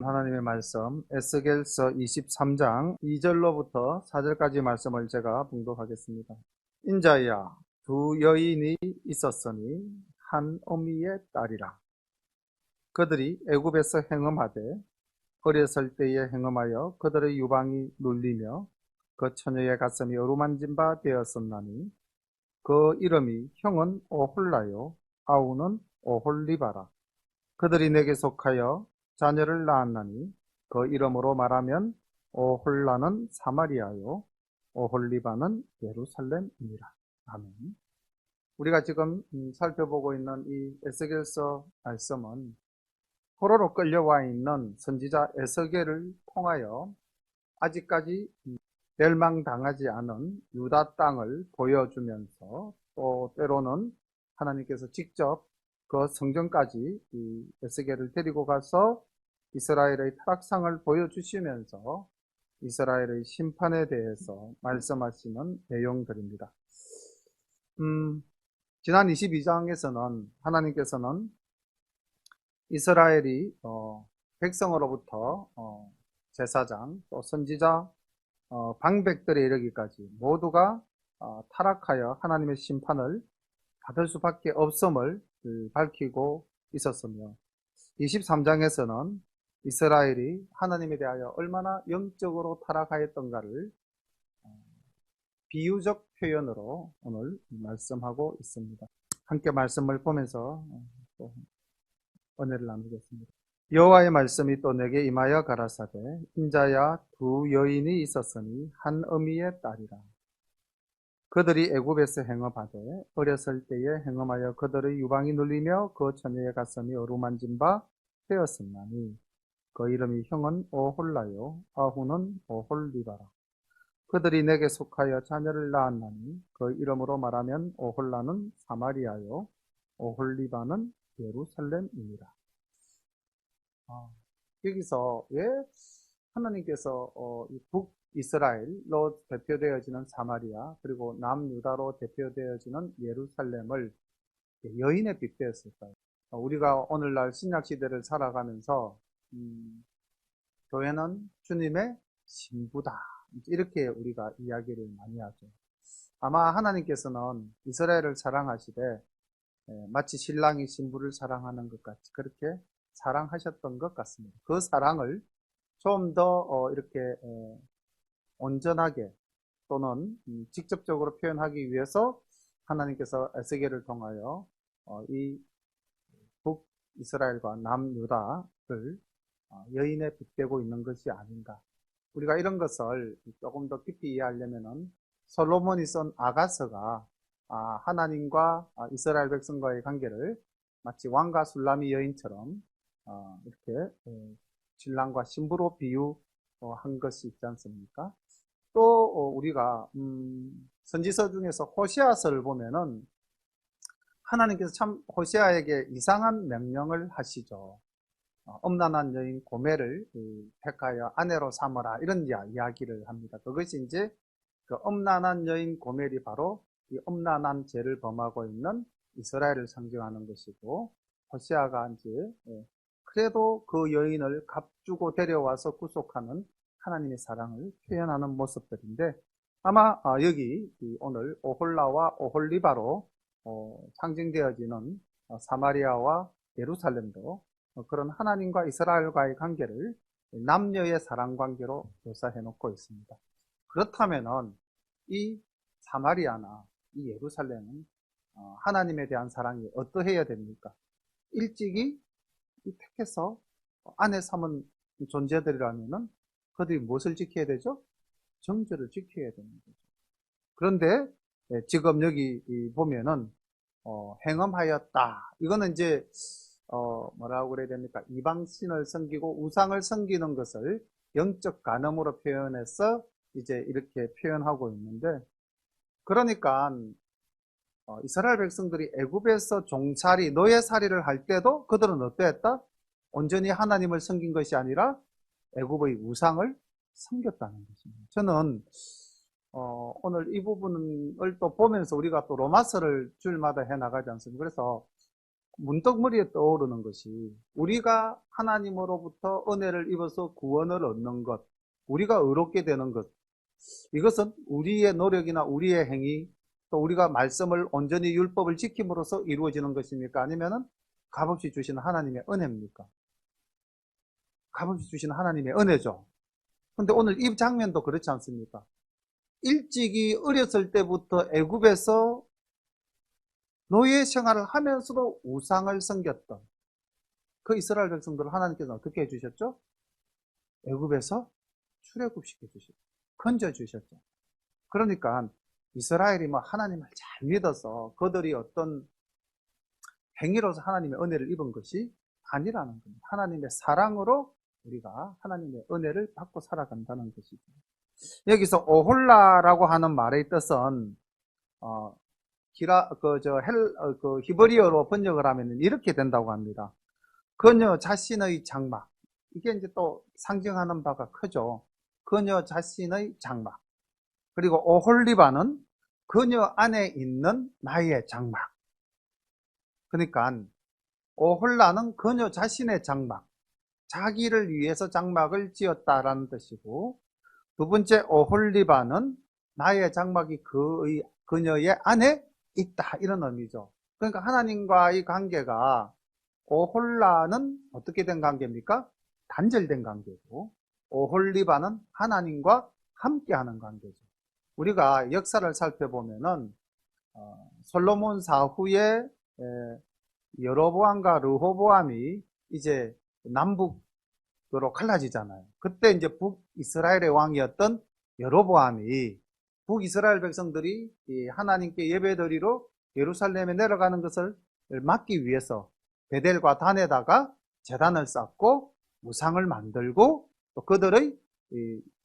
하나님의 말씀 에스겔서 23장 2절로부터 4절까지 말씀을 제가 봉독하겠습니다. 인자야, 두 여인이 있었으니 한 어미의 딸이라. 그들이 애굽에서 행음하되 어렸을 때에 행음하여 그들의 유방이 눌리며 그 처녀의 가슴이 어루만진 바 되었었나니 그 이름이 형은 오홀라요 아우는 오홀리바라. 그들이 내게 속하여 자녀를 낳았나니 그 이름으로 말하면 오홀라는 사마리아요 오홀리바는 예루살렘이니라. 아멘. 우리가 지금 살펴보고 있는 이 에스겔서 말씀은 포로로 끌려와 있는 선지자 에스겔을 통하여 아직까지 멸망당하지 않은 유다 땅을 보여주면서 또 때로는 하나님께서 직접 그 성전까지 이 에스겔을 데리고 가서 이스라엘의 타락상을 보여주시면서 이스라엘의 심판에 대해서 말씀하시는 내용들입니다. 지난 22장에서는 하나님께서는 이스라엘이 백성으로부터 제사장 또 선지자 방백들에 이르기까지 모두가 타락하여 하나님의 심판을 받을 수밖에 없음을 밝히고 있었으며 23장에서는 이스라엘이 하나님에 대하여 얼마나 영적으로 타락하였던가를 비유적 표현으로 오늘 말씀하고 있습니다. 함께 말씀을 보면서 또 은혜를 나누겠습니다. 여호와의 말씀이 또 내게 임하여 가라사대 인자야, 두 여인이 있었으니 한 어미의 딸이라. 그들이 애굽에서 행음하되 어렸을 때에 행음하여 그들의 유방이 눌리며 그 처녀의 가슴이 어루만진 바 되었었나니 그 이름이 형은 오홀라요 아후는 오홀리바라. 그들이 내게 속하여 자녀를 낳았나니 그 이름으로 말하면 오홀라는 사마리아요 오홀리바는 예루살렘이니라. 여기서 왜 하나님께서 북이스라엘로 대표되어지는 사마리아 그리고 남유다로 대표되어지는 예루살렘을 여인에 빗대었을까요? 우리가 오늘날 신약시대를 살아가면서 교회는 주님의 신부다 이렇게 우리가 이야기를 많이 하죠. 아마 하나님께서는 이스라엘을 사랑하시되 마치 신랑이 신부를 사랑하는 것 같이 그렇게 사랑하셨던 것 같습니다. 그 사랑을 좀 더 이렇게 온전하게 또는 직접적으로 표현하기 위해서 하나님께서 에스겔을 통하여 이 북이스라엘과 남유다를 여인에 빗대고 있는 것이 아닌가. 우리가 이런 것을 조금 더 깊이 이해하려면은 솔로몬이 쓴 아가서가 하나님과 이스라엘 백성과의 관계를 마치 왕과 술람이 여인처럼 이렇게 신랑과 신부로 비유한 것이 있지 않습니까? 또 우리가 선지서 중에서 호세아서를 보면은 하나님께서 참 호세아에게 이상한 명령을 하시죠. 음란한 여인 고멜을 택하여 아내로 삼으라 이런 이야기를 합니다. 그것이 이제 그 음란한 여인 고멜이 바로 이 음란한 죄를 범하고 있는 이스라엘을 상징하는 것이고 호세아가 이제 그래도 그 여인을 값주고 데려와서 구속하는 하나님의 사랑을 표현하는 모습들인데 아마 여기 오늘 오홀라와 오홀리바로 상징되어지는 사마리아와 예루살렘도 그런 하나님과 이스라엘과의 관계를 남녀의 사랑 관계로 묘사해 놓고 있습니다. 그렇다면은 이 사마리아나 이 예루살렘은 하나님에 대한 사랑이 어떠해야 됩니까? 일찍이 택해서 아내 삼은 존재들이라면은 그들이 무엇을 지켜야 되죠? 정죄를 지켜야 되는 거죠. 그런데 지금 여기 보면은 행음하였다. 이거는 이제 뭐라고 그래야 됩니까? 이방신을 섬기고 우상을 섬기는 것을 영적 간음으로 표현해서 이제 이렇게 표현하고 있는데 그러니까 이스라엘 백성들이 애굽에서 종살이, 노예살이를 할 때도 그들은 어떠했다? 온전히 하나님을 섬긴 것이 아니라 애굽의 우상을 섬겼다는 것입니다. 저는 오늘 이 부분을 또 보면서 우리가 또 로마서를 주일마다 해나가지 않습니까? 그래서 문득 머리에 떠오르는 것이 우리가 하나님으로부터 은혜를 입어서 구원을 얻는 것, 우리가 의롭게 되는 것, 이것은 우리의 노력이나 우리의 행위, 또 우리가 말씀을 온전히 율법을 지킴으로써 이루어지는 것입니까? 아니면은 값없이 주시는 하나님의 은혜입니까? 값없이 주시는 하나님의 은혜죠. 근데 오늘 이 장면도 그렇지 않습니까? 일찍이 어렸을 때부터 애굽에서 노예 생활을 하면서도 우상을 섬겼던 그 이스라엘 백성들을 하나님께서 어떻게 해주셨죠? 애굽에서 출애굽시켜 주셨죠. 건져 주셨죠. 그러니까 이스라엘이 뭐 하나님을 잘 믿어서 그들이 어떤 행위로서 하나님의 은혜를 입은 것이 아니라는 겁니다. 하나님의 사랑으로 우리가 하나님의 은혜를 받고 살아간다는 것이죠. 여기서 오홀라라고 하는 말의 뜻은 히브리어로 번역을 하면 이렇게 된다고 합니다. 그녀 자신의 장막. 이게 이제 또 상징하는 바가 크죠. 그녀 자신의 장막. 그리고 오홀리바는 그녀 안에 있는 나의 장막. 그러니까 오홀라는 그녀 자신의 장막, 자기를 위해서 장막을 지었다라는 뜻이고, 두 번째 오홀리바는 나의 장막이 그녀의 안에 있다, 이런 의미죠. 그러니까 하나님과의 관계가 오홀라는 어떻게 된 관계입니까? 단절된 관계고, 오홀리바는 하나님과 함께하는 관계죠. 우리가 역사를 살펴보면은 솔로몬 사후에 여로보암과 르호보암이 이제 남북으로 갈라지잖아요. 그때 이제 북이스라엘의 왕이었던 여로보암이 북이스라엘 백성들이 하나님께 예배드리러 예루살렘에 내려가는 것을 막기 위해서 베델과 단에다가 제단을 쌓고 우상을 만들고 또 그들의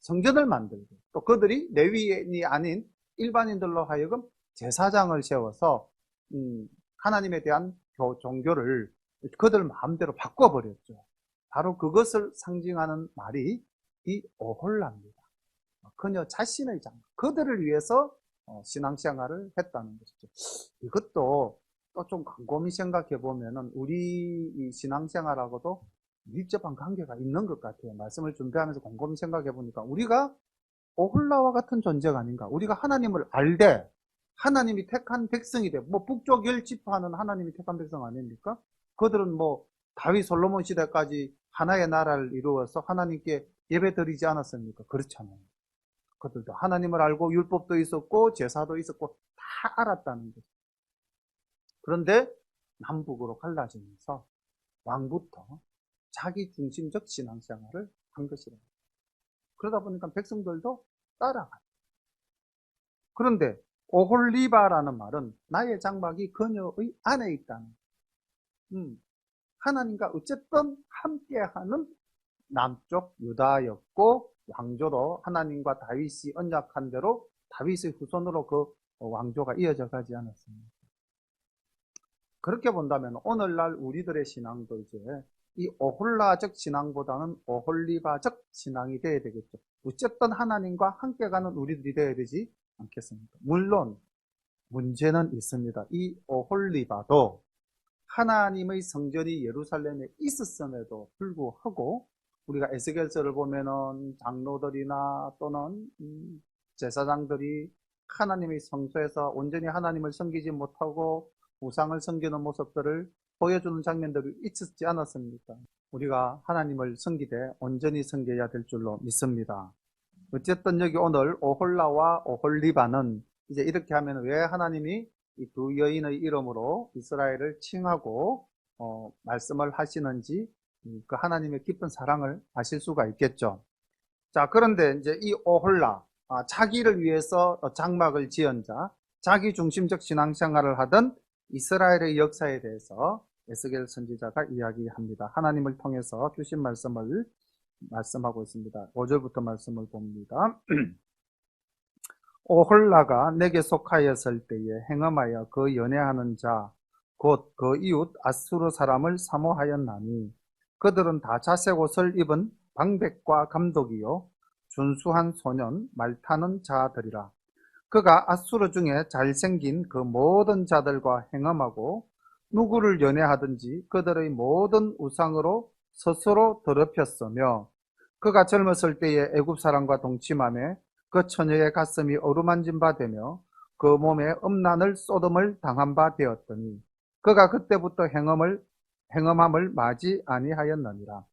성전을 만들고 또 그들이 레위인이 아닌 일반인들로 하여금 제사장을 세워서 하나님에 대한 종교를 그들 마음대로 바꿔버렸죠. 바로 그것을 상징하는 말이 이 오홀라입니다. 그녀 자신의 장막, 그들을 위해서 신앙생활을 했다는 것이죠. 이것도 또 좀 곰곰이 생각해 보면은 우리 이 신앙생활하고도 밀접한 관계가 있는 것 같아요. 말씀을 준비하면서 곰곰이 생각해 보니까 우리가 오홀라와 같은 존재가 아닌가. 우리가 하나님을 알되 하나님이 택한 백성이 돼. 뭐 북쪽 10지파는 하나님이 택한 백성 아닙니까? 그들은 뭐 다윗 솔로몬 시대까지 하나의 나라를 이루어서 하나님께 예배드리지 않았습니까? 그렇잖아요. 그들도 하나님을 알고 율법도 있었고 제사도 있었고 다 알았다는 거죠. 그런데 남북으로 갈라지면서 왕부터 자기 중심적 신앙생활을 한 것이라. 그러다 보니까 백성들도 따라가요. 그런데 오홀리바라는 말은 나의 장막이 그녀의 안에 있다는. 하나님과 어쨌든 함께하는 남쪽 유다였고 왕조도 하나님과 다윗이 언약한 대로 다윗의 후손으로 그 왕조가 이어져 가지 않았습니다. 그렇게 본다면 오늘날 우리들의 신앙도 이제 이 오홀라적 신앙보다는 오홀리바적 신앙이 되어야 되겠죠. 어쨌든 하나님과 함께 가는 우리들이 되어야 되지 않겠습니까? 물론 문제는 있습니다. 이 오홀리바도 하나님의 성전이 예루살렘에 있었음에도 불구하고 우리가 에스겔서를 보면은 장로들이나 또는 제사장들이 하나님의 성소에서 온전히 하나님을 섬기지 못하고 우상을 섬기는 모습들을 보여주는 장면들이 있었지 않았습니까? 우리가 하나님을 섬기되 온전히 섬겨야 될 줄로 믿습니다. 어쨌든 여기 오늘 오홀라와 오홀리바는 이제 이렇게 하면 왜 하나님이 이 두 여인의 이름으로 이스라엘을 칭하고 말씀을 하시는지 그 하나님의 깊은 사랑을 아실 수가 있겠죠. 자, 그런데 이제 이 오홀라, 자기를 위해서 장막을 지은 자, 자기 중심적 신앙생활을 하던 이스라엘의 역사에 대해서 에스겔 선지자가 이야기합니다. 하나님을 통해서 주신 말씀을 말씀하고 있습니다. 5절부터 말씀을 봅니다. 오홀라가 내게 속하였을 때에 행함하여 그 연애하는 자 곧 그 이웃 아수르 사람을 사모하였나니 그들은 다 자색 옷을 입은 방백과 감독이요 준수한 소년 말 타는 자들이라. 그가 아수르 중에 잘생긴 그 모든 자들과 행함하고 누구를 연애하든지 그들의 모든 우상으로 스스로 더럽혔으며 그가 젊었을 때에 애굽 사람과 동침함에 그 처녀의 가슴이 어루만진 바 되며 그 몸에 음란을 쏟음을 당한 바 되었더니 그가 그때부터 행음함을 마지 아니하였느니라.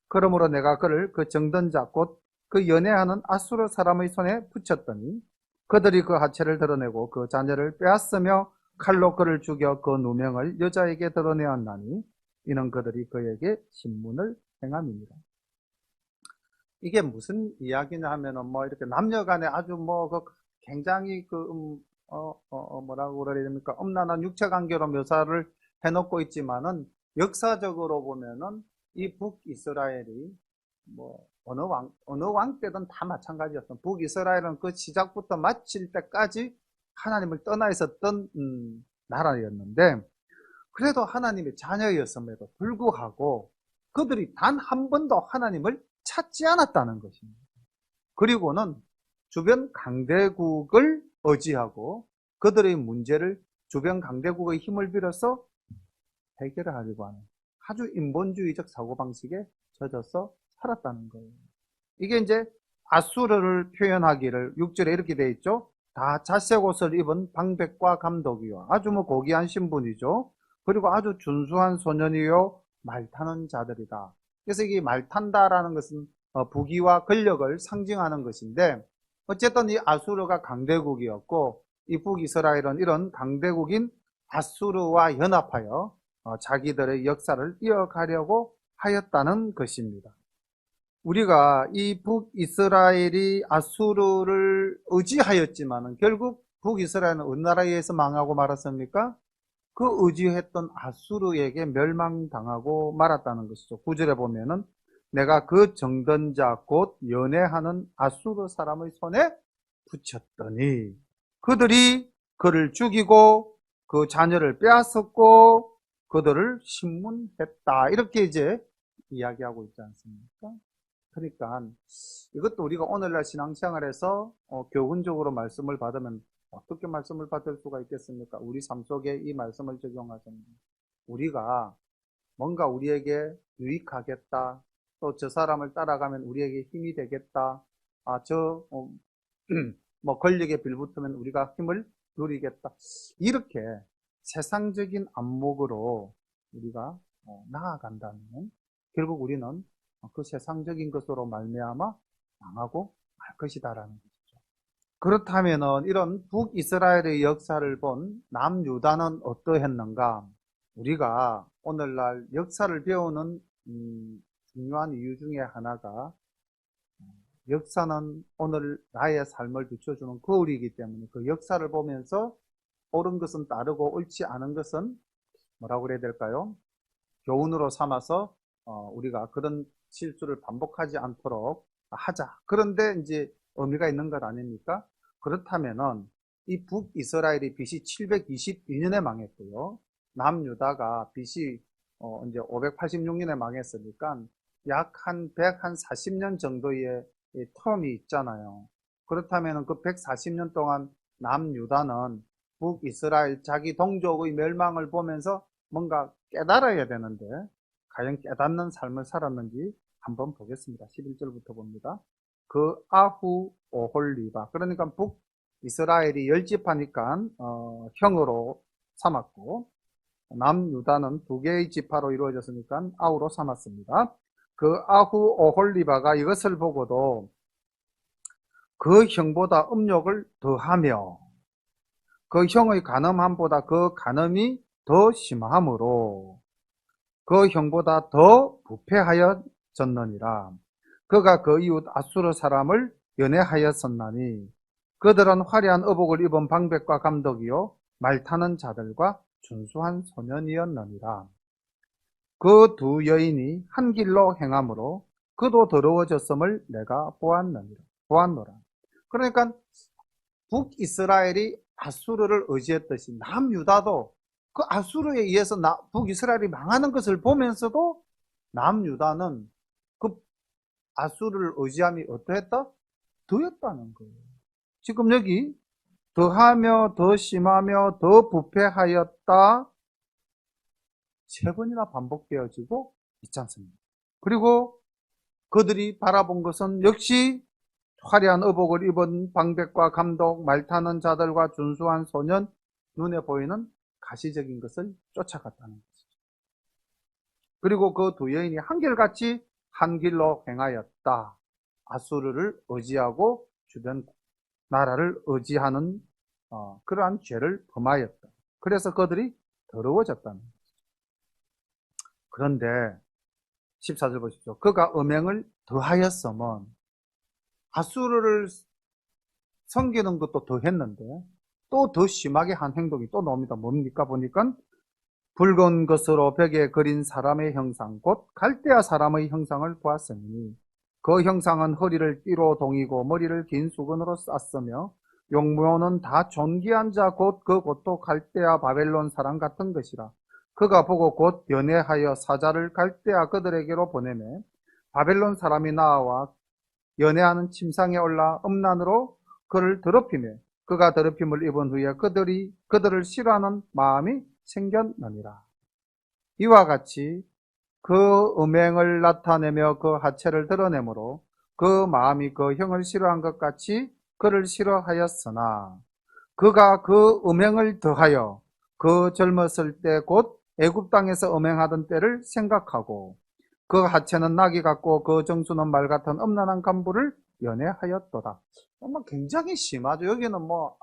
그러므로 내가 그를 그 정든 자 곧 그 연애하는 아수르 사람의 손에 붙였더니 그들이 그 하체를 드러내고 그 자녀를 빼앗으며 칼로 그를 죽여 그 누명을 여자에게 드러내었나니 이는 그들이 그에게 신문을 행함이니라. 이게 무슨 이야기냐 하면은 뭐 이렇게 남녀 간에 아주 굉장히 뭐라고 그래야 됩니까? 음란한 육체 관계로 묘사를 해놓고 있지만은 역사적으로 보면은 이 북이스라엘이 뭐 어느 왕 때든 다 마찬가지였던 북이스라엘은 그 시작부터 마칠 때까지 하나님을 떠나 있었던 나라였는데 그래도 하나님의 자녀였음에도 불구하고 그들이 단 한 번도 하나님을 찾지 않았다는 것입니다. 그리고는 주변 강대국을 의지하고 그들의 문제를 주변 강대국의 힘을 빌어서 해결을 하려고 하는 아주 인본주의적 사고방식에 젖어서 살았다는 거예요. 이게 이제 아수르를 표현하기를 6절에 이렇게 되어 있죠. 다 자색 옷을 입은 방백과 감독이요. 아주 고귀한 신분이죠. 그리고 아주 준수한 소년이요. 말타는 자들이다. 그래서 이게 말탄다라는 것은 부귀와 권력을 상징하는 것인데 어쨌든 이 아수르가 강대국이었고 이 북이스라엘은 이런 강대국인 아수르와 연합하여 자기들의 역사를 이어가려고 하였다는 것입니다. 우리가 이 북이스라엘이 아수르를 의지하였지만 결국 북이스라엘은 어느 나라에 의해서 망하고 말았습니까? 그 의지했던 아수르에게 멸망당하고 말았다는 것이죠. 9절에 보면은 내가 그 정든 자 곧 연애하는 아수르 사람의 손에 붙였더니 그들이 그를 죽이고 그 자녀를 빼앗았고 그들을 신문했다. 이렇게 이제 이야기하고 있지 않습니까? 그러니까 이것도 우리가 오늘날 신앙생활에서 교훈적으로 말씀을 받으면 어떻게 말씀을 받을 수가 있겠습니까? 우리 삶 속에 이 말씀을 적용하자면 우리가 뭔가 우리에게 유익하겠다. 또 저 사람을 따라가면 우리에게 힘이 되겠다. 뭐 권력에 빌붙으면 우리가 힘을 누리겠다. 이렇게 세상적인 안목으로 우리가 나아간다면 결국 우리는 그 세상적인 것으로 말미암아 망하고 말 것이다라는 것이죠. 그렇다면은 이런 북이스라엘의 역사를 본 남유다는 어떠했는가? 우리가 오늘날 역사를 배우는 중요한 이유 중에 하나가 역사는 오늘 나의 삶을 비춰주는 거울이기 때문에 그 역사를 보면서 옳은 것은 따르고 옳지 않은 것은 뭐라고 그래야 될까요? 교훈으로 삼아서 우리가 그런 실수를 반복하지 않도록 하자. 그런데 이제 의미가 있는 것 아닙니까? 그렇다면은 이 북이스라엘이 BC 722년에 망했고요. 남유다가 BC 이제 586년에 망했으니까 약 한 140년 정도의 텀이 있잖아요. 그렇다면 그 140년 동안 남유다는 북이스라엘 자기 동족의 멸망을 보면서 뭔가 깨달아야 되는데 과연 깨닫는 삶을 살았는지 한번 보겠습니다. 11절부터 봅니다. 그 아후 오홀리바 그러니까 북이스라엘이 열집하니까 형으로 삼았고 남유다는 두 개의 지파로 이루어졌으니까 아우로 삼았습니다. 그 아후 오홀리바가 이것을 보고도 그 형보다 음욕을 더하며 그 형의 간음함보다 그 간음이 더 심하므로 그 형보다 더 부패하였었느니라. 그가 그 이웃 아수르 사람을 연애하였었나니 그들은 화려한 의복을 입은 방백과 감독이요 말타는 자들과 준수한 소년이었느니라. 그 두 여인이 한 길로 행함으로 그도 더러워졌음을 내가 보았노라. 그러니까 북이스라엘이 아수르를 의지했듯이 남유다도 그 아수르에 의해서 북이스라엘이 망하는 것을 보면서도 남유다는 그 아수르를 의지함이 어떠했다? 더했다는 거예요. 지금 여기 더하며 더 심하며 더 부패하였다 3번이나 반복되어지고 있지 않습니까? 그리고 그들이 바라본 것은 역시 화려한 의복을 입은 방백과 감독, 말타는 자들과 준수한 소년, 눈에 보이는 가시적인 것을 쫓아갔다는 것이죠. 그리고 그 두 여인이 한결같이 한 길로 행하였다. 아수르를 의지하고 주변 나라를 의지하는 그러한 죄를 범하였다. 그래서 그들이 더러워졌다는 거죠. 그런데 14절 보십시오. 그가 음행을 더하였으면 아수르를 섬기는 것도 더 했는데 또 더 심하게 한 행동이 또 나옵니다. 뭡니까? 보니까 붉은 것으로 벽에 그린 사람의 형상 곧 갈대아 사람의 형상을 보았으니 그 형상은 허리를 띠로 동이고 머리를 긴 수건으로 쌌으며 용모는 다 존귀한 자 곧 그 곳도 갈대아 바벨론 사람 같은 것이라. 그가 보고 곧 연애하여 사자를 갈대아 그들에게로 보내매 바벨론 사람이 나와 연애하는 침상에 올라 음란으로 그를 더럽히며 그가 더럽힘을 입은 후에 그들을 싫어하는 마음이 생겼느니라. 이와 같이 그 음행을 나타내며 그 하체를 드러내므로 그 마음이 그 형을 싫어한 것 같이 그를 싫어하였으나 그가 그 음행을 더하여 그 젊었을 때 곧 애굽 땅에서 음행하던 때를 생각하고 그 하체는 나귀 같고 그 정수는 말 같은 음란한 간부를 연애하였도다. 정말 굉장히 심하죠. 여기는 뭐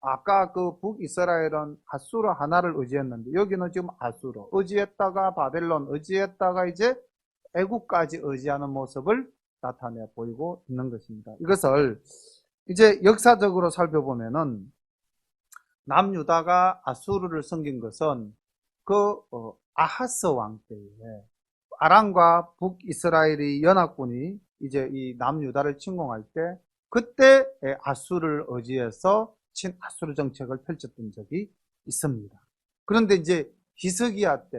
아까 그 북이스라엘은 아수르 하나를 의지했는데 여기는 지금 아수르 의지했다가 바벨론 의지했다가 이제 애국까지 의지하는 모습을 나타내 보이고 있는 것입니다. 이것을 이제 역사적으로 살펴보면은 남유다가 아수르를 섬긴 것은 그 아하스 왕 때에 아람과 북이스라엘의 연합군이 이제 이 남유다를 침공할 때 그때 아수르를 의지해서 친아수르 정책을 펼쳤던 적이 있습니다. 그런데 이제 히스기야 때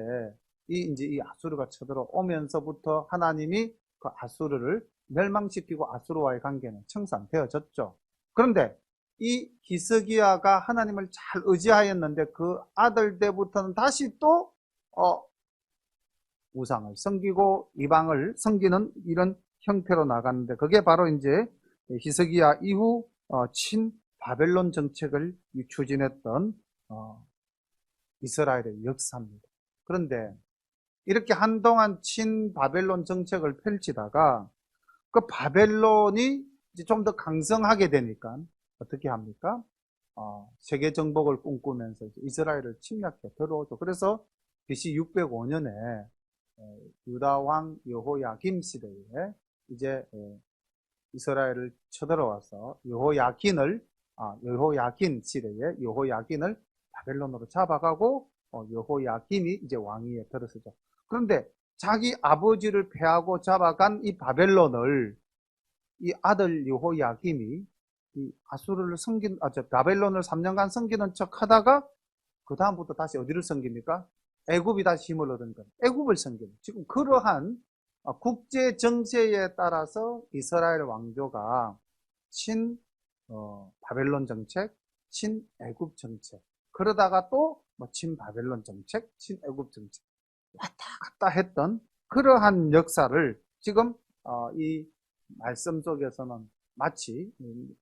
이제 이 아수르가 쳐들어오면서부터 하나님이 그 아수르를 멸망시키고 아수르와의 관계는 청산되어졌죠. 그런데 이 히스기야가 하나님을 잘 의지하였는데 그 아들 때부터는 다시 또 우상을 섬기고 이방을 섬기는 이런 형태로 나갔는데 그게 바로 이제 히스기야 이후 친 바벨론 정책을 추진했던 이스라엘의 역사입니다. 그런데 이렇게 한동안 친 바벨론 정책을 펼치다가 그 바벨론이 이제 좀 더 강성하게 되니까 어떻게 합니까? 세계 정복을 꿈꾸면서 이스라엘을 침략해 들어오죠. 그래서 BC 605년에 유다 왕 여호야김 시대에 이제 이스라엘을 쳐들어와서 여호야긴 시대에 여호야긴을 바벨론으로 잡아가고 여호야김이 이제 왕위에 들어서죠. 그런데 자기 아버지를 패하고 잡아간 이 바벨론을 이 아들 여호야김이 이 아수르를 바벨론을 3년간 섬기는 척 하다가 그 다음부터 다시 어디를 섬깁니까? 애굽이 다시 힘을 얻은 것. 애굽을 섬깁니다. 지금 그러한 국제 정세에 따라서 이스라엘 왕조가 친 바벨론 정책, 친 애굽 정책, 그러다가 또 친 바벨론 정책, 친 애굽 정책 왔다 갔다 했던 그러한 역사를 지금 이 말씀 속에서는 마치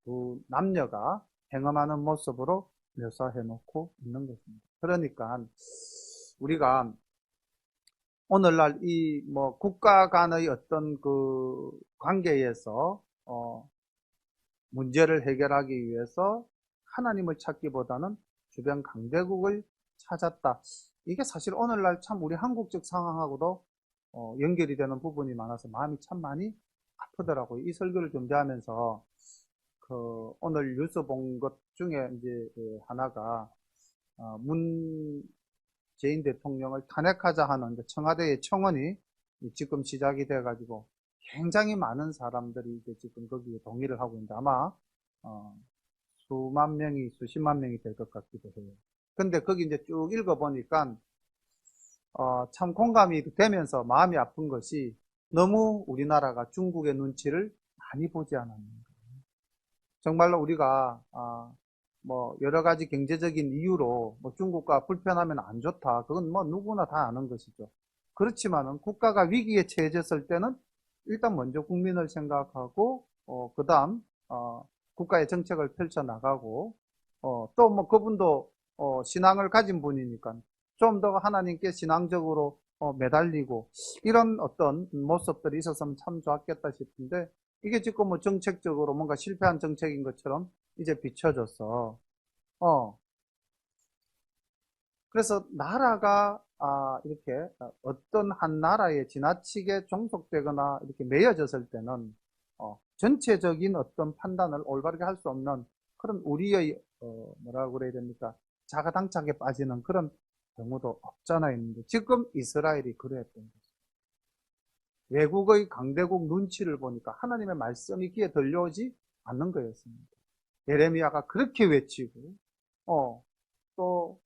두 남녀가 행함하는 모습으로 묘사해 놓고 있는 것입니다. 그러니까 우리가 오늘날 이 국가 간의 어떤 그 관계에서 문제를 해결하기 위해서 하나님을 찾기보다는 주변 강대국을 찾았다. 이게 사실 오늘날 참 우리 한국적 상황하고도 연결이 되는 부분이 많아서 마음이 참 많이 아프더라고요. 이 설교를 준비하면서 오늘 뉴스 본 것 중에 이제 하나가 문재인 대통령을 탄핵하자 하는 청와대의 청원이 지금 시작이 돼가지고 굉장히 많은 사람들이 이제 지금 거기에 동의를 하고 있는데 아마 수만 명이 수십만 명이 될 것 같기도 해요. 근데 거기 이제 쭉 읽어보니까 참 공감이 되면서 마음이 아픈 것이 너무 우리나라가 중국의 눈치를 많이 보지 않았는가. 정말로 우리가 뭐 여러 가지 경제적인 이유로 뭐 중국과 불편하면 안 좋다. 그건 뭐 누구나 다 아는 것이죠. 그렇지만은 국가가 위기에 처해졌을 때는 일단 먼저 국민을 생각하고 그다음 국가의 정책을 펼쳐 나가고 또 뭐 그분도 신앙을 가진 분이니까 좀 더 하나님께 신앙적으로 매달리고 이런 어떤 모습들이 있었으면 참 좋았겠다 싶은데 이게 지금 뭐 정책적으로 뭔가 실패한 정책인 것처럼 이제 비춰졌어. 그래서 나라가 이렇게 어떤 한 나라에 지나치게 종속되거나 이렇게 매여졌을 때는 전체적인 어떤 판단을 올바르게 할 수 없는 그런 우리의 뭐라고 그래야 됩니까? 자가당착에 빠지는 그런 경우도 없잖아 있는데 지금 이스라엘이 그랬던 거죠. 외국의 강대국 눈치를 보니까 하나님의 말씀이 귀에 들려오지 않는 거였습니다. 예레미야가 그렇게 외치고 또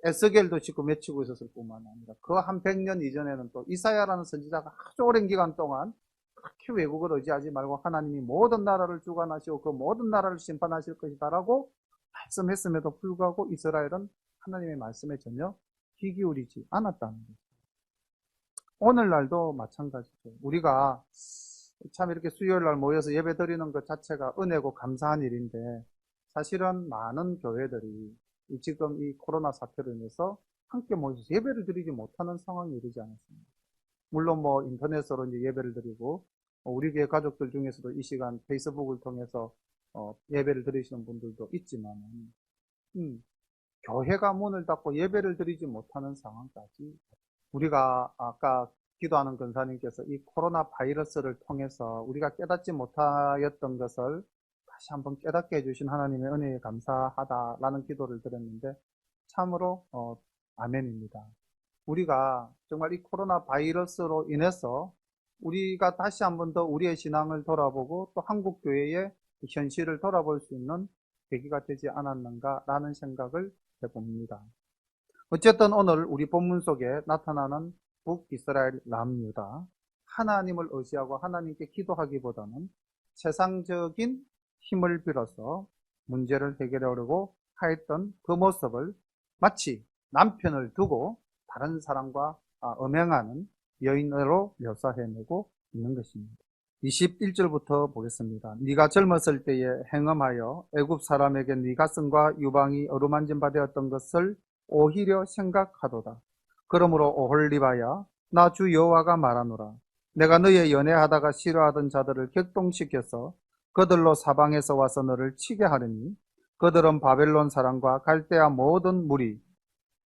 에스겔도 지금 외치고 있었을 뿐만 아니라 그 한 100년 이전에는 또 이사야라는 선지자가 아주 오랜 기간 동안 그렇게 외국을 의지하지 말고 하나님이 모든 나라를 주관하시고 그 모든 나라를 심판하실 것이다라고 말씀했음에도 불구하고 이스라엘은 하나님의 말씀에 전혀 귀 기울이지 않았다는 거죠. 오늘날도 마찬가지죠. 우리가 참 이렇게 수요일 날 모여서 예배 드리는 것 자체가 은혜고 감사한 일인데 사실은 많은 교회들이 지금 이 코로나 사태로 인해서 함께 모여서 예배를 드리지 못하는 상황이 이르지 않았습니다. 물론 뭐 인터넷으로 이제 예배를 드리고 우리 교회 가족들 중에서도 이 시간 페이스북을 통해서 예배를 드리시는 분들도 있지만 교회가 문을 닫고 예배를 드리지 못하는 상황까지 우리가 아까 기도하는 권사님께서 이 코로나 바이러스를 통해서 우리가 깨닫지 못하였던 것을 다시 한번 깨닫게 해주신 하나님의 은혜에 감사하다라는 기도를 드렸는데 참으로 아멘입니다. 우리가 정말 이 코로나 바이러스로 인해서 우리가 다시 한번 더 우리의 신앙을 돌아보고 또 한국교회의 현실을 돌아볼 수 있는 계기가 되지 않았는가라는 생각을 해봅니다. 어쨌든 오늘 우리 본문 속에 나타나는 북이스라엘 남유다, 하나님을 의지하고 하나님께 기도하기보다는 세상적인 힘을 빌어서 문제를 해결하려고 하였던 그 모습을 마치 남편을 두고 다른 사람과 음행하는 여인으로 묘사해내고 있는 것입니다. 21절부터 보겠습니다. 네가 젊었을 때에 행음하여 애굽 사람에게 네 가슴과 유방이 어루만진 바 되었던 것을 오히려 생각하도다. 그러므로 오홀리바야 나 주 여호와가 말하노라. 내가 너의 연애하다가 싫어하던 자들을 격동시켜서 그들로 사방에서 와서 너를 치게 하리니 그들은 바벨론 사람과 갈대아 모든 무리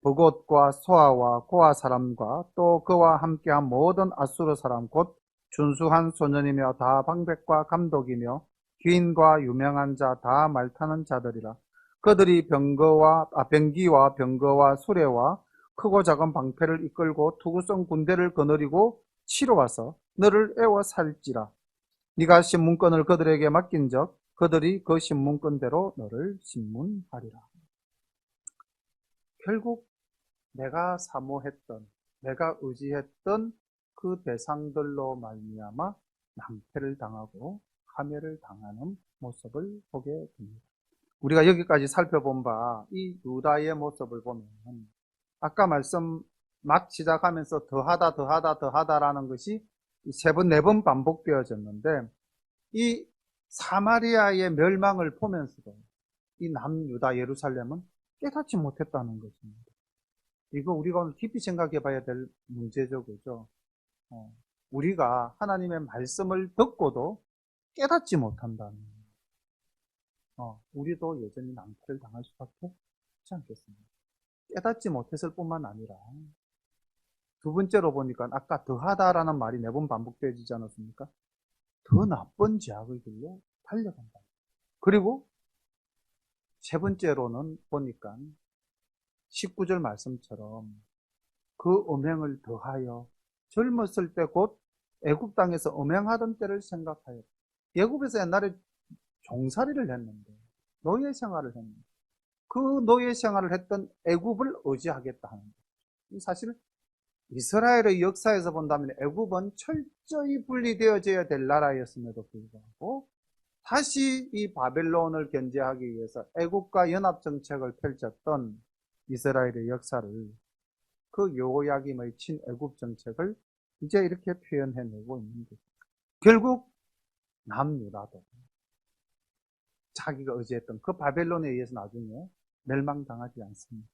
브곳과 소아와 고아 사람과 또 그와 함께한 모든 아수르 사람 곧 준수한 소년이며 다 방백과 감독이며 귀인과 유명한 자 다 말타는 자들이라. 그들이 병기와 병거와 수레와 크고 작은 방패를 이끌고 투구성 군대를 거느리고 치러 와서 너를 애워 살지라. 네가 신문권을 그들에게 맡긴 적 그들이 그 신문권대로 너를 신문하리라. 결국 내가 사모했던, 내가 의지했던 그 대상들로 말미암아 낭패를 당하고 파멸을 당하는 모습을 보게 됩니다. 우리가 여기까지 살펴본 바 이 유다의 모습을 보면 아까 말씀 막 시작하면서 더하다라는 것이 세 번, 네 번 반복되어졌는데 이 사마리아의 멸망을 보면서도 이 남유다 예루살렘은 깨닫지 못했다는 것입니다. 이거 우리가 오늘 깊이 생각해 봐야 될 문제죠, 그죠? 우리가 하나님의 말씀을 듣고도 깨닫지 못한다는 우리도 여전히 낭패를 당할 수밖에 없지 않겠습니까? 깨닫지 못했을 뿐만 아니라 두 번째로 보니까 아까 더하다라는 말이 네 번 반복되어지지 않았습니까? 더 나쁜 죄악의 길로 달려간다. 그리고 세 번째로는 보니까 19절 말씀처럼 그 음행을 더하여 젊었을 때 곧 애굽 땅에서 음행하던 때를 생각하여 애굽에서 옛날에 종살이를 했는데 노예 생활을 했는데 그 노예 생활을 했던 애굽을 의지하겠다 하는 거예요. 사실 이스라엘의 역사에서 본다면 애굽은 철저히 분리되어져야 될 나라였음에도 불구하고 다시 이 바벨론을 견제하기 위해서 애국과 연합 정책을 펼쳤던 이스라엘의 역사를, 그 여호야김의 친애국 정책을 이제 이렇게 표현해내고 있는 거죠. 결국 남유다도 자기가 의지했던 그 바벨론에 의해서 나중에 멸망당하지 않습니까?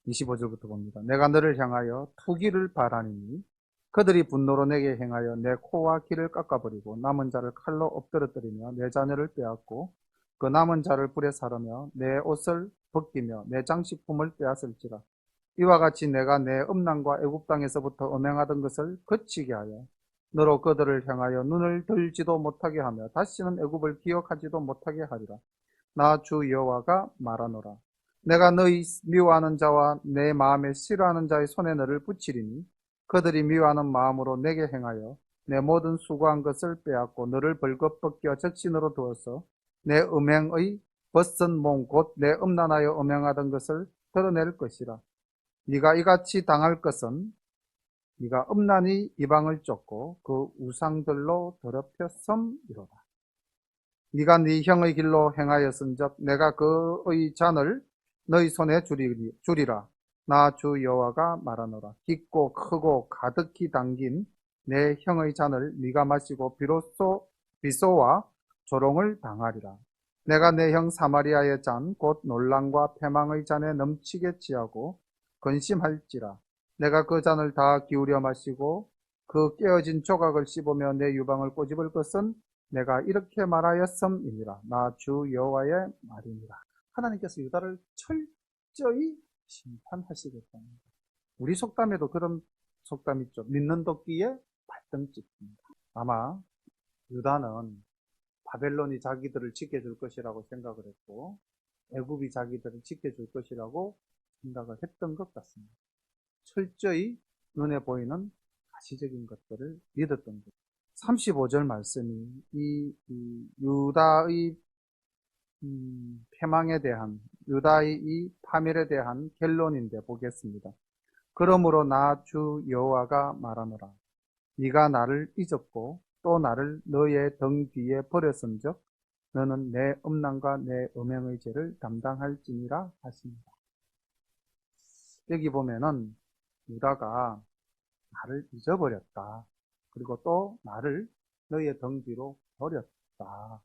25절부터 봅니다. 내가 너를 향하여 투기를 바라니 그들이 분노로 내게 행하여 내 코와 귀를 깎아버리고 남은 자를 칼로 엎드러뜨리며 내 자녀를 빼앗고 그 남은 자를 불에 사르며 내 옷을 벗기며 내 장식품을 빼앗을지라. 이와 같이 내가 내 음란과 애굽 땅에서부터 음행하던 것을 그치게 하여 너로 그들을 향하여 눈을 들지도 못하게 하며 다시는 애굽을 기억하지도 못하게 하리라. 나 주 여호와가 말하노라. 내가 너희 미워하는 자와 내 마음에 싫어하는 자의 손에 너를 붙이리니 그들이 미워하는 마음으로 내게 행하여 내 모든 수고한 것을 빼앗고 너를 벌거벗겨 적신으로 두어서 내 음행의 벗은 몸 곧 내 음란하여 음행하던 것을 드러낼 것이라. 네가 이같이 당할 것은 네가 음란히 이방을 쫓고 그 우상들로 더럽혔음이로다. 네가 네 형의 길로 행하였은즉 내가 그의 잔을 너희 손에 주리라. 나 주 여호와가 말하노라. 깊고 크고 가득히 담긴 내 형의 잔을 네가 마시고 비로소 비소와 조롱을 당하리라. 내가 내 형 사마리아의 잔 곧 놀람과 패망의 잔에 넘치게 취하고 근심할지라. 내가 그 잔을 다 기울여 마시고 그 깨어진 조각을 씹으며 내 유방을 꼬집을 것은 내가 이렇게 말하였음이니라. 나 주 여호와의 말이니라. 하나님께서 유다를 철저히 심판하시겠다는 것. 우리 속담에도 그런 속담 있죠. 믿는 도끼에 발등 찍힙니다. 아마 유다는 바벨론이 자기들을 지켜줄 것이라고 생각을 했고 애굽이 자기들을 지켜줄 것이라고 생각을 했던 것 같습니다. 철저히 눈에 보이는 가시적인 것들을 믿었던 것. 35절 말씀이 이 유다의 패망에 대한, 유다의 이 파멸에 대한 결론인데 보겠습니다. 그러므로 나 주 여호와가 말하노라. 네가 나를 잊었고 또 나를 너의 등 뒤에 버렸은즉 너는 내 음란과 내 음행의 죄를 담당할지니라 하십니다. 여기 보면은 유다가 나를 잊어버렸다. 그리고 또 나를 너의 등 뒤로 버렸다.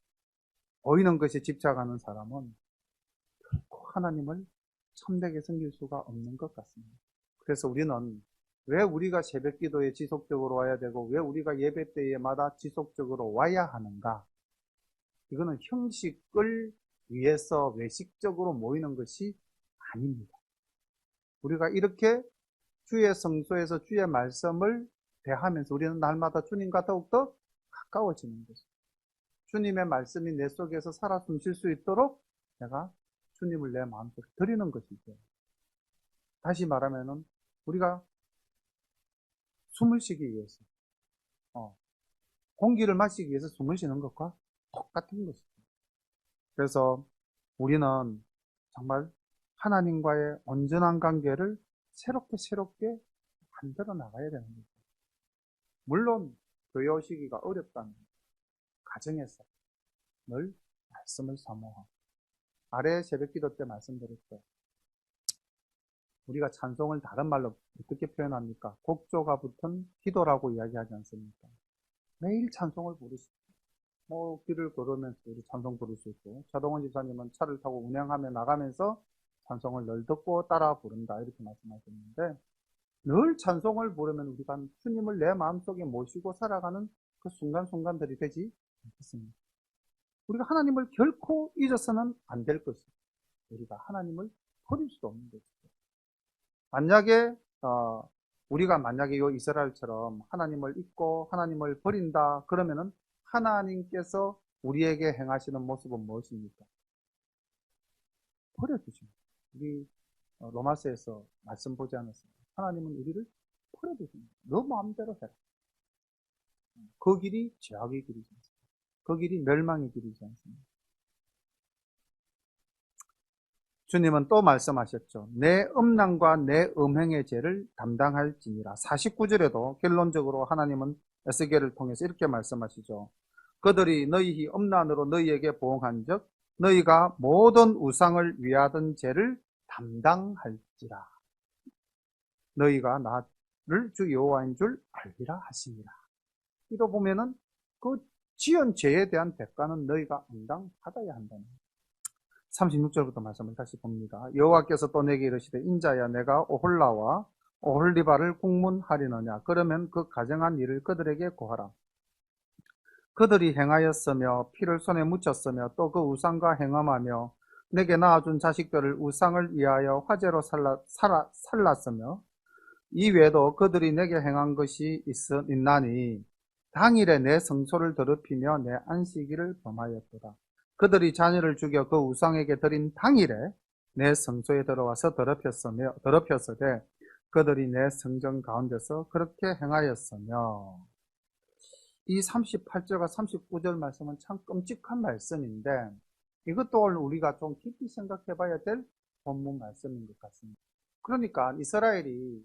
보이는 것에 집착하는 사람은 결코 하나님을 참되게 섬길 수가 없는 것 같습니다. 그래서 우리는 왜 우리가 새벽 기도에 지속적으로 와야 되고 왜 우리가 예배 때마다 지속적으로 와야 하는가? 이거는 형식을 위해서 외식적으로 모이는 것이 아닙니다. 우리가 이렇게 주의 성소에서 주의 말씀을 대하면서 우리는 날마다 주님과 더욱더 가까워지는 것입니다. 주님의 말씀이 내 속에서 살아 숨쉴 수 있도록 내가 주님을 내 마음속에 드리는 것이죠. 다시 말하면은 우리가 숨을 쉬기 위해서 공기를 마시기 위해서 숨을 쉬는 것과 똑같은 것입니다. 그래서 우리는 정말 하나님과의 온전한 관계를 새롭게 만들어 나가야 되는 거죠. 물론 교회 오시기가 어렵다면 가정에서 늘 말씀을 사모하고, 아래 새벽기도 때 말씀드렸죠. 우리가 찬송을 다른 말로 어떻게 표현합니까? 곡조가 붙은 기도라고 이야기하지 않습니까? 매일 찬송을 부르시죠. 길을 걸으면서 우리 찬송 부를 수 있고, 차동원 집사님은 차를 타고 운행하며 나가면서 찬송을 늘 듣고 따라 부른다 이렇게 말씀하셨는데, 늘 찬송을 부르면 우리가 주님을 내 마음속에 모시고 살아가는 그 순간순간들이 되지 않겠습니까? 우리가 하나님을 결코 잊어서는 안 될 것입니다. 우리가 하나님을 버릴 수 없는 것이죠. 만약에 우리가 만약에 이 이스라엘처럼 하나님을 잊고 하나님을 버린다 그러면은 하나님께서 우리에게 행하시는 모습은 무엇입니까? 버려두십니다. 우리 로마서에서 말씀 보지 않았습니까? 하나님은 우리를 버려두십니다. 너 마음대로 해라. 그 길이 죄악의 길이지 않습니다. 그 길이 멸망의 길이지 않습니다. 주님은 또 말씀하셨죠. 내 음란과 내 음행의 죄를 담당할지니라. 49절에도 결론적으로 하나님은 에스겔을 통해서 이렇게 말씀하시죠. 그들이 너희 음란으로 너희에게 보응한 적 너희가 모든 우상을 위하던 죄를 담당할지라. 너희가 나를 주 여호와인 줄 알리라 하시니라. 이로 보면은 그 지은 죄에 대한 대가는 너희가 감당받아야 한다는 36절부터 말씀을 다시 봅니다. 여호와께서 또 내게 이르시되 인자야 내가 오홀라와 오홀리바를 국문하리느냐. 그러면 그 가정한 일을 그들에게 고하라. 그들이 행하였으며 피를 손에 묻혔으며 또 그 우상과 행함하며 내게 낳아준 자식들을 우상을 위하여 화제로 살랐으며 이 외에도 그들이 내게 행한 것이 있나니 당일에 내 성소를 더럽히며 내 안식일을 범하였도다. 그들이 자녀를 죽여 그 우상에게 드린 당일에 내 성소에 들어와서 더럽혔으되 그들이 내 성전 가운데서 그렇게 행하였으며. 이 38절과 39절 말씀은 참 끔찍한 말씀인데 이것도 오늘 우리가 좀 깊이 생각해 봐야 될 본문 말씀인 것 같습니다. 그러니까 이스라엘이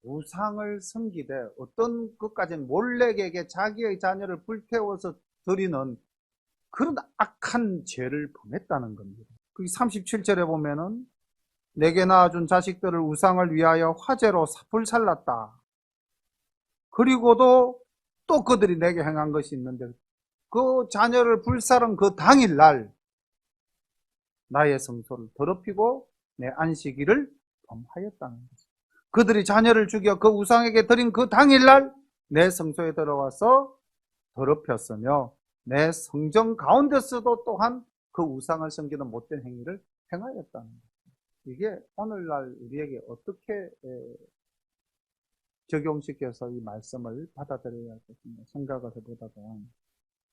우상을 섬기되 어떤 것까지는 몰렉에게 자기의 자녀를 불태워서 드리는 그런 악한 죄를 범했다는 겁니다. 37절에 보면은 내게 낳아준 자식들을 우상을 위하여 화제로 불살랐다. 그리고도 또 그들이 내게 행한 것이 있는데 그 자녀를 불살은 그 당일날 나의 성소를 더럽히고 내 안식일을 범하였다는 거죠. 그들이 자녀를 죽여 그 우상에게 드린 그 당일날 내 성소에 들어와서 더럽혔으며 내 성전 가운데서도 또한 그 우상을 섬기는 못된 행위를 행하였다는 거죠. 이게 오늘날 우리에게 어떻게 적용시켜서 이 말씀을 받아들여야 할 것인가 생각을 해보다가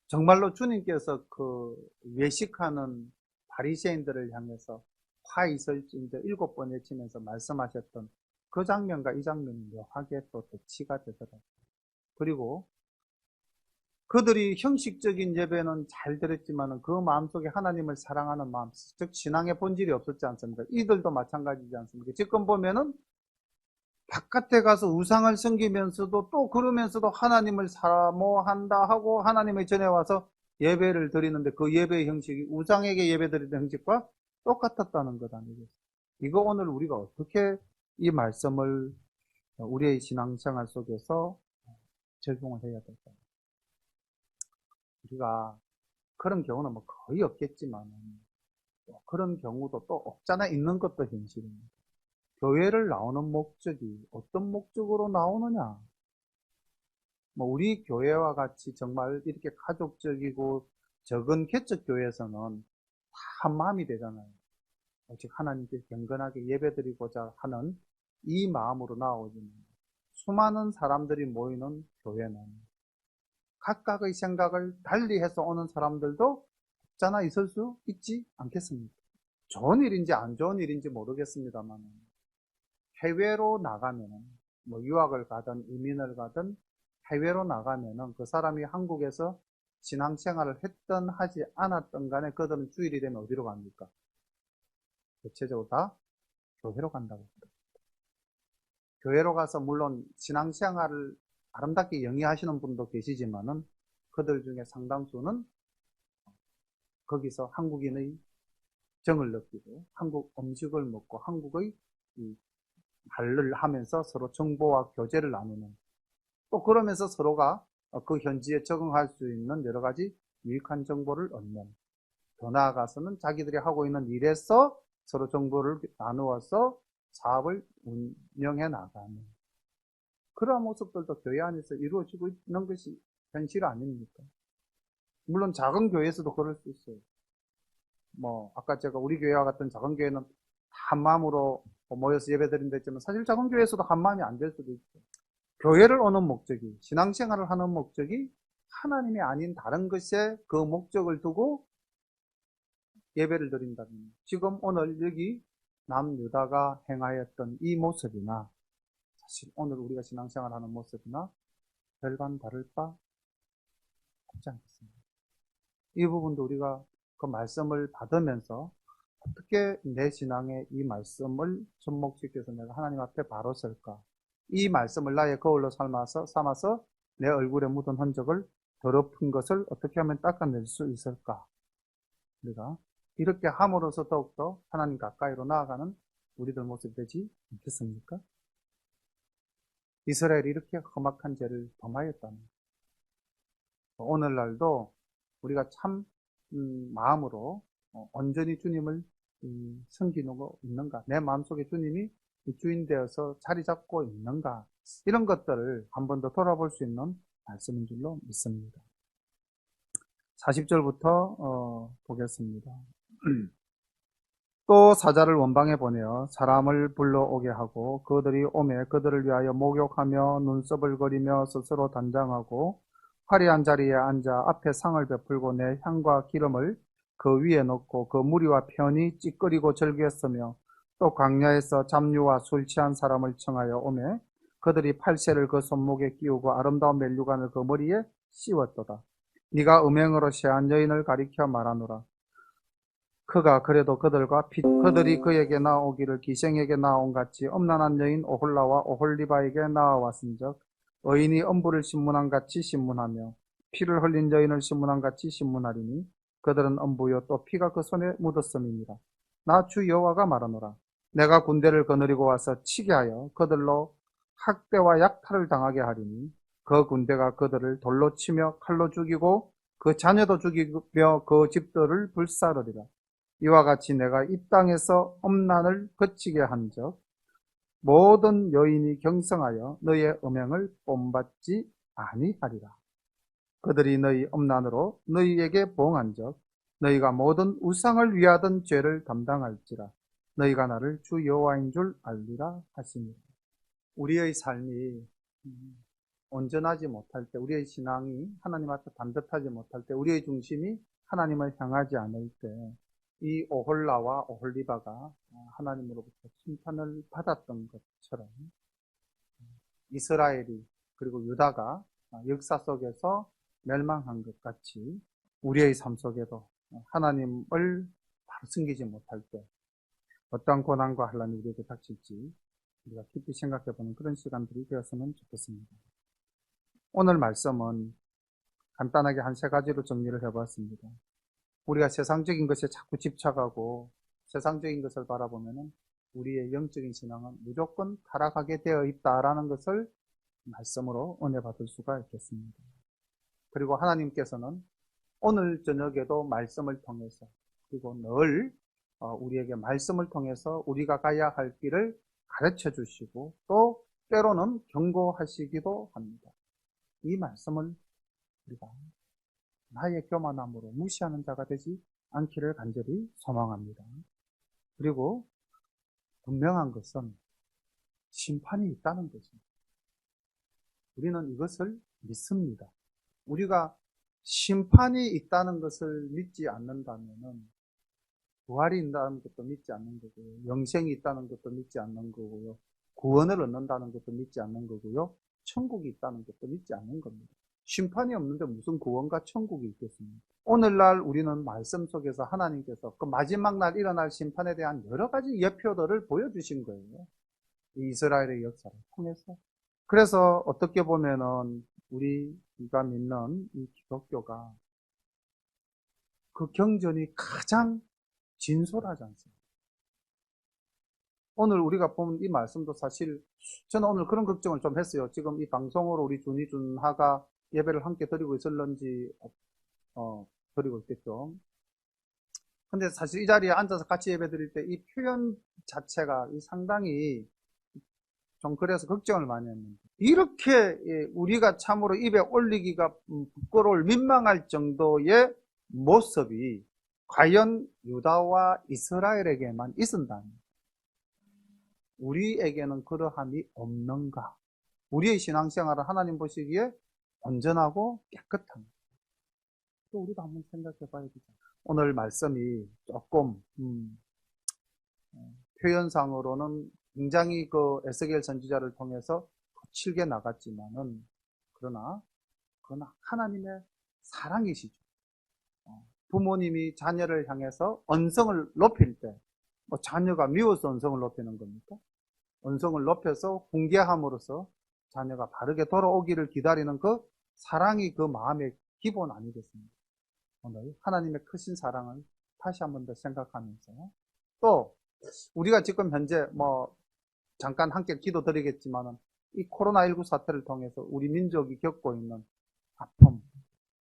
정말로 주님께서 그 외식하는 바리새인들을 향해서 화 있을진저 7번 외치면서 말씀하셨던 그 장면과 이 장면이 묘하게 또 대치가 되더라고요. 그리고 그들이 형식적인 예배는 잘 드렸지만 그 마음속에 하나님을 사랑하는 마음, 즉 신앙의 본질이 없었지 않습니까? 이들도 마찬가지지 않습니까? 지금 보면은 바깥에 가서 우상을 섬기면서도 또 그러면서도 하나님을 사모한다 하고 하나님의 전에 와서 예배를 드리는데 그 예배의 형식이 우상에게 예배 드리는 형식과 똑같았다는 것 아니겠어요? 이거 오늘 우리가 어떻게 이 말씀을 우리의 신앙생활 속에서 적용을 해야 될까요? 우리가 그런 경우는 뭐 거의 없겠지만 그런 경우도 또 없잖아 있는 것도 현실입니다. 교회를 나오는 목적이 어떤 목적으로 나오느냐? 뭐 우리 교회와 같이 정말 이렇게 가족적이고 적은 개척 교회에서는 다 한마음이 되잖아요. 오직 하나님께 경건하게 예배드리고자 하는 이 마음으로 나오지만 수많은 사람들이 모이는 교회는 각각의 생각을 달리해서 오는 사람들도 없잖아 있을 수 있지 않겠습니까? 좋은 일인지 안 좋은 일인지 모르겠습니다만 해외로 나가면은 뭐 유학을 가든 이민을 가든 해외로 나가면은 그 사람이 한국에서 신앙생활을 했던 하지 않았던 간에 그들은 주일이 되면 어디로 갑니까? 대체적으로 다 교회로 간다고 합니다. 교회로 가서 물론 신앙생활을 아름답게 영위하시는 분도 계시지만은 그들 중에 상당수는 거기서 한국인의 정을 느끼고 한국 음식을 먹고 한국의 말을 하면서 서로 정보와 교제를 나누는 또 그러면서 서로가 그 현지에 적응할 수 있는 여러 가지 유익한 정보를 얻는 더 나아가서는 자기들이 하고 있는 일에서 서로 정보를 나누어서 사업을 운영해 나가는 그러한 모습들도 교회 안에서 이루어지고 있는 것이 현실 아닙니까? 물론 작은 교회에서도 그럴 수 있어요. 뭐 아까 제가 우리 교회와 같은 작은 교회는 한마음으로 모여서 예배드린다 했지만 사실 작은 교회에서도 한마음이 안 될 수도 있죠. 교회를 오는 목적이 신앙생활을 하는 목적이 하나님이 아닌 다른 것에 그 목적을 두고 예배를 드린다면 지금 오늘 여기 남유다가 행하였던 이 모습이나 사실 오늘 우리가 신앙생활하는 모습이나 별반 다를 바 없지 않겠습니까? 이 부분도 우리가 그 말씀을 받으면서 어떻게 내 신앙에 이 말씀을 접목시켜서 내가 하나님 앞에 바로 설까? 이 말씀을 나의 거울로 삼아서 내 얼굴에 묻은 흔적을 더럽은 것을 어떻게 하면 닦아낼 수 있을까? 우리가 이렇게 함으로써 더욱더 하나님 가까이로 나아가는 우리들 모습이 되지 않겠습니까? 이스라엘이 이렇게 험악한 죄를 범하였다는 오늘날도 우리가 참 마음으로 온전히 주님을 섬기고 있는가, 내 마음속에 주님이 주인 되어서 자리 잡고 있는가, 이런 것들을 한 번 더 돌아볼 수 있는 말씀인 줄로 믿습니다. 40절부터 보겠습니다. 또 사자를 원방에 보내어 사람을 불러오게 하고 그들이 오매 그들을 위하여 목욕하며 눈썹을 그리며 스스로 단장하고 화려한 자리에 앉아 앞에 상을 베풀고 내 향과 기름을 그 위에 넣고 그 무리와 편히 찌끄리고 즐겼으며 또 광야에서 잡류와 술 취한 사람을 청하여 오매 그들이 팔새를 그 손목에 끼우고 아름다운 멜류관을 그 머리에 씌웠도다. 네가 음행으로 she한 여인을 가리켜 말하노라. 그가 그래도 그들이 그에게 나오기를 기생에게 나온 같이 엄난한 여인 오홀라와 오홀리바에게 나와왔은즉 의인이 엄부를 신문한 같이 신문하며 피를 흘린 여인을 신문한 같이 신문하리니 그들은 엄부요 또 피가 그 손에 묻었음이니라. 나 주 여호와가 말하노라. 내가 군대를 거느리고 와서 치게 하여 그들로 학대와 약탈을 당하게 하리니 그 군대가 그들을 돌로 치며 칼로 죽이고 그 자녀도 죽이며 그 집들을 불사르리라. 이와 같이 내가 이 땅에서 엄난을 그치게 한즉 모든 여인이 경성하여 너희의 음행을 본받지 아니하리라. 그들이 너희 엄난으로 너희에게 보응한즉 너희가 모든 우상을 위하던 죄를 담당할지라. 너희가 나를 주 여호와인 줄 알리라 하시니라. 우리의 삶이 온전하지 못할 때, 우리의 신앙이 하나님 앞에 반듯하지 못할 때, 우리의 중심이 하나님을 향하지 않을 때 이 오홀라와 오홀리바가 하나님으로부터 심판을 받았던 것처럼 이스라엘이 그리고 유다가 역사 속에서 멸망한 것 같이 우리의 삶 속에도 하나님을 바로 섬기지 못할 때 어떠한 고난과 환란이 우리에게 닥칠지 우리가 깊이 생각해보는 그런 시간들이 되었으면 좋겠습니다. 오늘 말씀은 간단하게 한 세 가지로 정리를 해보았습니다. 우리가 세상적인 것에 자꾸 집착하고 세상적인 것을 바라보면 우리의 영적인 신앙은 무조건 타락하게 되어 있다라는 것을 말씀으로 은혜 받을 수가 있겠습니다. 그리고 하나님께서는 오늘 저녁에도 말씀을 통해서 그리고 늘 우리에게 말씀을 통해서 우리가 가야 할 길을 가르쳐 주시고 또 때로는 경고하시기도 합니다. 이 말씀을 우리가 나의 교만함으로 무시하는 자가 되지 않기를 간절히 소망합니다. 그리고 분명한 것은 심판이 있다는 것입니다. 우리는 이것을 믿습니다. 우리가 심판이 있다는 것을 믿지 않는다면 부활이 있다는 것도 믿지 않는 거고요. 영생이 있다는 것도 믿지 않는 거고요. 구원을 얻는다는 것도 믿지 않는 거고요. 천국이 있다는 것도 믿지 않는 겁니다. 심판이 없는데 무슨 구원과 천국이 있겠습니까? 오늘날 우리는 말씀 속에서 하나님께서 그 마지막 날 일어날 심판에 대한 여러 가지 예표들을 보여주신 거예요. 이 이스라엘의 역사를 통해서. 그래서 어떻게 보면은 우리가 믿는 이 기독교가 그 경전이 가장 진솔하지 않습니까? 오늘 우리가 본 이 말씀도 사실 저는 오늘 그런 걱정을 좀 했어요. 지금 이 방송으로 우리 준하가 예배를 함께 드리고 있을런지 드리고 있겠죠. 근데 사실 이 자리에 앉아서 같이 예배 드릴 때 이 표현 자체가 상당히 좀 그래서 걱정을 많이 했는데 이렇게 우리가 참으로 입에 올리기가 부끄러울 민망할 정도의 모습이 과연 유다와 이스라엘에게만 있었다면 우리에게는 그러함이 없는가? 우리의 신앙생활은 하나님 보시기에 온전하고 깨끗한 또 우리도 한번 생각해 봐야 되죠. 오늘 말씀이 조금 표현상으로는 굉장히 그 에스겔 선지자를 통해서 거칠게 나갔지만은 그러나 하나님의 사랑이시죠. 부모님이 자녀를 향해서 언성을 높일 때 자녀가 미워서 언성을 높이는 겁니까? 언성을 높여서 훈계함으로써 자녀가 바르게 돌아오기를 기다리는 그 사랑이 그 마음에 기본 아니겠습니까? 오늘 하나님의 크신 사랑을 다시 한 번 더 생각하면서 또 우리가 지금 현재 잠깐 함께 기도드리겠지만은 이 코로나19 사태를 통해서 우리 민족이 겪고 있는 아픔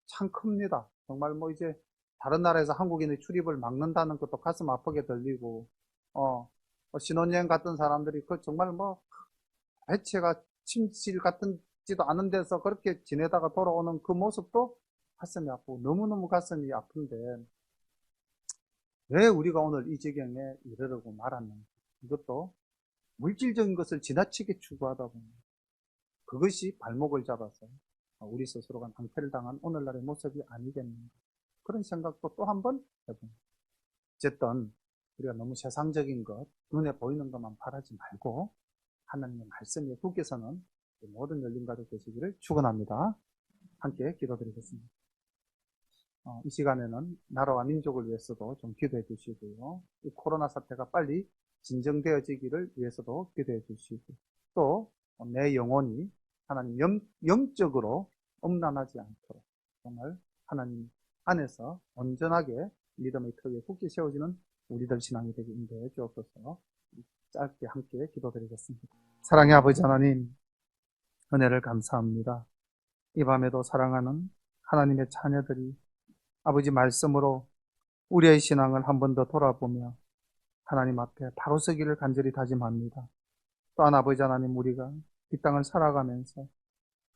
참 큽니다. 정말 이제 다른 나라에서 한국인의 출입을 막는다는 것도 가슴 아프게 들리고 신혼여행 갔던 사람들이 그 정말 배체가 침실 같은지도 않은 데서 그렇게 지내다가 돌아오는 그 모습도 가슴이 아프고 너무너무 가슴이 아픈데 왜 우리가 오늘 이 지경에 이르려고 말았는지 이것도 물질적인 것을 지나치게 추구하다 보면 그것이 발목을 잡아서 우리 스스로가 낭패를 당한 오늘날의 모습이 아니겠는가 그런 생각도 또 한 번 해봅니다. 어쨌든 우리가 너무 세상적인 것 눈에 보이는 것만 바라지 말고 하나님의 말씀에 굳게서는 모든 열린 가족 되시기를 축원합니다. 함께 기도드리겠습니다. 이 시간에는 나라와 민족을 위해서도 좀 기도해 주시고요. 이 코로나 사태가 빨리 진정되어지기를 위해서도 기도해 주시고 또 내 영혼이 하나님 영적으로 엄란하지 않도록 정말 하나님 안에서 온전하게 믿음의 터에 굳게 세워지는 우리들 신앙이 되게 인도해 주옵소서. 짧게 함께 기도드리겠습니다. 사랑의 아버지 하나님 은혜를 감사합니다. 이 밤에도 사랑하는 하나님의 자녀들이 아버지 말씀으로 우리의 신앙을 한 번 더 돌아보며 하나님 앞에 바로 서기를 간절히 다짐합니다. 또한 아버지 하나님 우리가 이 땅을 살아가면서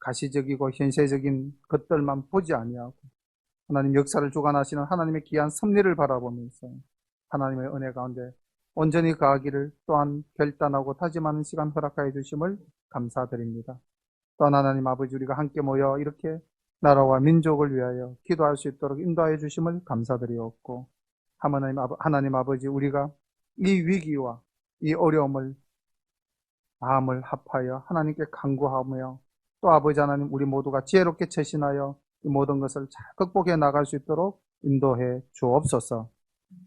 가시적이고 현세적인 것들만 보지 아니하고 하나님 역사를 주관하시는 하나님의 귀한 섭리를 바라보면서 하나님의 은혜 가운데 온전히 가기를 또한 결단하고 다짐하는 시간 허락하여 주심을 감사드립니다. 또한 하나님 아버지 우리가 함께 모여 이렇게 나라와 민족을 위하여 기도할 수 있도록 인도하여 주심을 감사드리옵고 하나님 아버지 우리가 이 위기와 이 어려움을 마음을 합하여 하나님께 간구하며 또 아버지 하나님 우리 모두가 지혜롭게 처신하여 이 모든 것을 잘 극복해 나갈 수 있도록 인도해 주옵소서.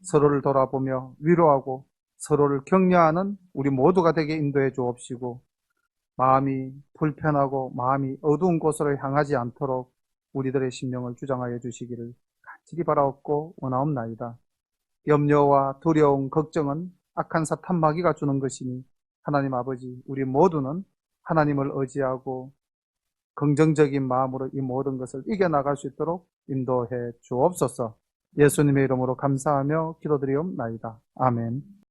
서로를 돌아보며 위로하고 서로를 격려하는 우리 모두가 되게 인도해 주옵시고 마음이 불편하고 마음이 어두운 곳으로 향하지 않도록 우리들의 심령을 주장하여 주시기를 간절히 바라옵고 원하옵나이다. 염려와 두려움, 걱정은 악한 사탄 마귀가 주는 것이니 하나님 아버지 우리 모두는 하나님을 의지하고 긍정적인 마음으로 이 모든 것을 이겨나갈 수 있도록 인도해 주옵소서. 예수님의 이름으로 감사하며 기도드리옵나이다. 아멘.